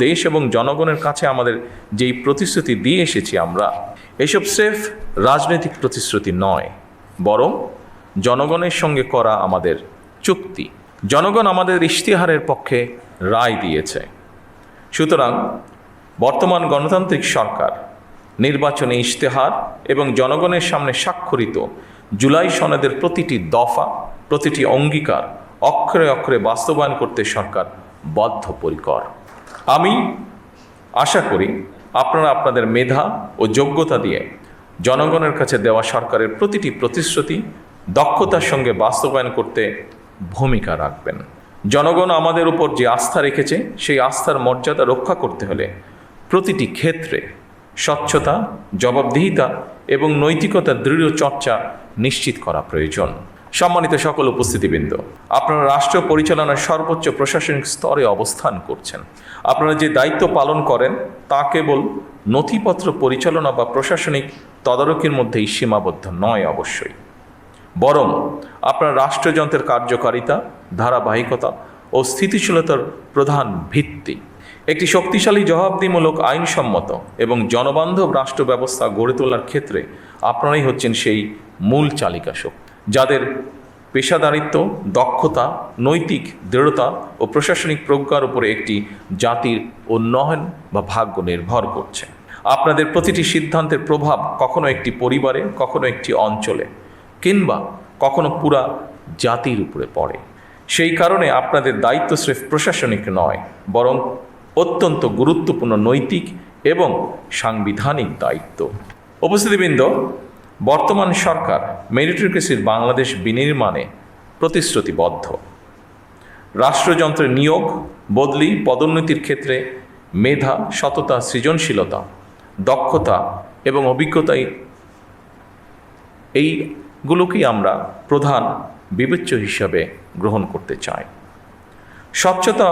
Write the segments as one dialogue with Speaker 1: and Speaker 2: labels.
Speaker 1: দেশ এবং জনগণের কাছে আমাদের যেই প্রতিশ্রুতি দিয়ে এসেছি আমরা, এসব স্রেফ রাজনৈতিক প্রতিশ্রুতি নয়, বরং জনগণের সঙ্গে করা আমাদের চুক্তি। জনগণ আমাদের ইশতেহারের পক্ষে রায় দিয়েছে। সুতরাং বর্তমান গণতান্ত্রিক সরকার নির্বাচনী ইশতেহার এবং জনগণের সামনে স্বাক্ষরিত জুলাই সনদের প্রতিটি দফা, প্রতিটি অঙ্গীকার অক্ষরে অক্ষরে বাস্তবায়ন করতে সরকার বদ্ধপরিকর। আমি আশা করি আপনারা আপনাদের মেধা ও যোগ্যতা দিয়ে জনগণের কাছে দেওয়া সরকারের প্রতিটি প্রতিশ্রুতি দক্ষতার সঙ্গে বাস্তবায়ন করতে ভূমিকা রাখবেন। জনগণ আমাদের উপর যে আস্থা রেখেছে, সেই আস্থার মর্যাদা রক্ষা করতে হলে প্রতিটি ক্ষেত্রে স্বচ্ছতা, জবাবদিহিতা এবং নৈতিকতার দৃঢ় চর্চা নিশ্চিত করা প্রয়োজন। সম্মানিত সকল উপস্থিতিবৃন্দ, আপনারা রাষ্ট্র পরিচালনার সর্বোচ্চ প্রশাসনিক স্তরে অবস্থান করছেন। আপনারা যে দায়িত্ব পালন করেন তা কেবল নথিপত্র পরিচালনা বা প্রশাসনিক তদারকির মধ্যেই সীমাবদ্ধ নয় অবশ্যই, বরং আপনার রাষ্ট্রযন্ত্রের কার্যকারিতা, ধারাবাহিকতা ও স্থিতিশীলতার প্রধান ভিত্তি। একটি শক্তিশালী, জবাবদিহিমূলক, আইনসম্মত এবং জনবান্ধব রাষ্ট্র ব্যবস্থা গড়ে তোলার ক্ষেত্রে আপনারাই হচ্ছেন সেই মূল চালিকা শক্তি, যাদের পেশাদারিত্ব, দক্ষতা, নৈতিক দৃঢ়তা ও প্রশাসনিক প্রজ্ঞার উপরে একটি জাতির উন্নয়ন বা ভাগ্য নির্ভর করছে। আপনাদের প্রতিটি সিদ্ধান্তের প্রভাব কখনো একটি পরিবারে, কখনো একটি অঞ্চলে, কিংবা কখনো পুরা জাতির উপরে পড়ে। সেই কারণে আপনাদের দায়িত্ব স্রেফ প্রশাসনিক নয়, বরং অত্যন্ত গুরুত্বপূর্ণ নৈতিক এবং সাংবিধানিক দায়িত্ব। উপস্থিতিবৃন্দ, বর্তমান সরকার মেরিটোক্রেসির বাংলাদেশ বিনির্মাণে প্রতিশ্রুতিবদ্ধ। রাষ্ট্রযন্ত্রের নিয়োগ, বদলি, পদোন্নতির ক্ষেত্রে মেধা, সততা, সৃজনশীলতা, দক্ষতা এবং অভিজ্ঞতাই এইগুলোকেই আমরা প্রধান বিবেচ্য হিসাবে গ্রহণ করতে চাই। স্বচ্ছতা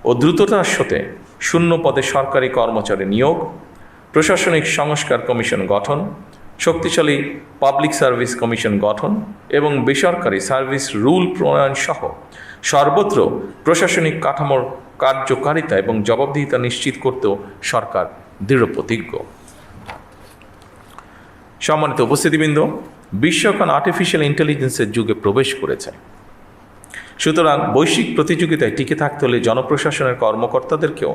Speaker 1: ও দ্রুততার সাথে শূন্য পদে সরকারি কর্মচারী নিয়োগ, প্রশাসনিক সংস্কার কমিশন গঠন, শক্তিশালী পাবলিক সার্ভিস কমিশন গঠন এবং বেসরকারি সার্ভিস রুল প্রণয়ন সহ সর্বত্র প্রশাসনিক কাঠামোর কার্যকারিতা এবং জবাবদিহিতা নিশ্চিত করতেও সরকার দৃঢ় প্রতিজ্ঞ। সম্মানিত উপস্থিতিবৃন্দ, বিশ্ব এখন আর্টিফিশিয়াল ইন্টেলিজেন্সের যুগে প্রবেশ করেছে। সুতরাং বৈশ্বিক প্রতিযোগিতায় টিকে থাকতে হলে জনপ্রশাসনের কর্মকর্তাদেরকেও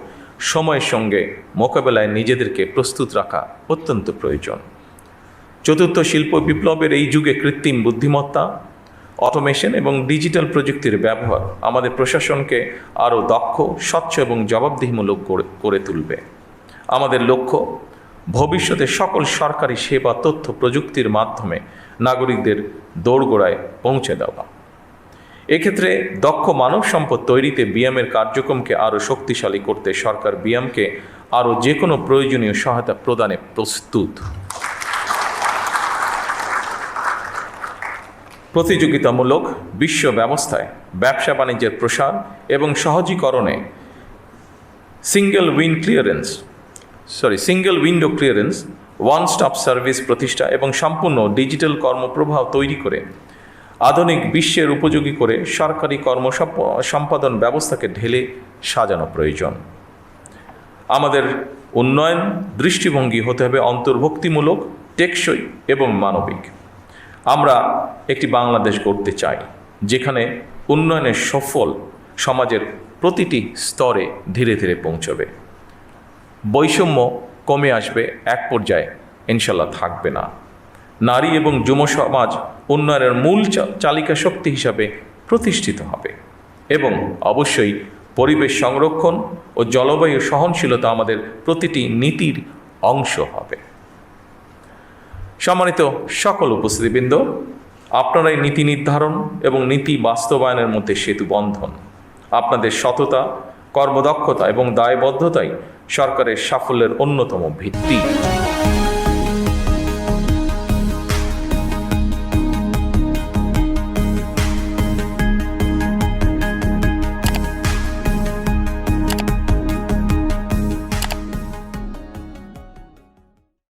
Speaker 1: সময়ের সঙ্গে মোকাবেলায় নিজেদেরকে প্রস্তুত রাখা অত্যন্ত প্রয়োজন। চতুর্থ শিল্প বিপ্লবের এই যুগে কৃত্রিম বুদ্ধিমত্তা, অটোমেশন এবং ডিজিটাল প্রযুক্তির ব্যবহার আমাদের প্রশাসনকে আরও দক্ষ, স্বচ্ছ এবং জবাবদিহিমূলক করে তুলবে। আমাদের লক্ষ্য ভবিষ্যতে সকল সরকারি সেবা তথ্য প্রযুক্তির মাধ্যমে নাগরিকদের দোরগোড়ায় পৌঁছে দেওয়া। এক্ষেত্রে দক্ষ মানব সম্পদ তৈরিতে বিএমের কার্যক্রমকে আরও শক্তিশালী করতে সরকার বিএমকে আরও যে কোনো প্রয়োজনীয় সহায়তা প্রদানে প্রস্তুত। প্রতিযোগিতামূলক বিশ্ব ব্যবস্থায় ব্যবসা বাণিজ্যের প্রসার এবং সহজীকরণে single window clearance, one stop service প্রতিষ্ঠা এবং সম্পূর্ণ ডিজিটাল কর্মপ্রবাহ তৈরি করে আধুনিক বিশ্বের উপযোগী করে সরকারি সম্পাদন ব্যবস্থাকে ঢেলে সাজানো প্রয়োজন। আমাদের উন্নয়ন দৃষ্টিভঙ্গি হতে হবে অন্তর্ভুক্তিমূলক, টেকসই এবং মানবিক। আমরা একটি বাংলাদেশ গড়তে চাই যেখানে উন্নয়নের সফল সমাজের প্রতিটি স্তরে ধীরে ধীরে পৌঁছবে। বৈষম্য কমে আসবে, এক পর্যায়ে ইনশাল্লাহ থাকবে না। নারী এবং যুব সমাজ উন্নয়নের মূল চালিকা শক্তি হিসাবে প্রতিষ্ঠিত হবে এবং অবশ্যই পরিবেশ সংরক্ষণ ও জলবায়ু সহনশীলতা আমাদের প্রতিটি নীতির অংশ হবে। সম্মানিত সকল উপস্থিতিবৃন্দ, আপনারাই নীতি নির্ধারণ এবং নীতি বাস্তবায়নের মধ্যে সেতু বন্ধন। আপনাদের সততা, কর্মদক্ষতা এবং দায়বদ্ধতাই সরকারের সাফল্যের অন্যতম ভিত্তি।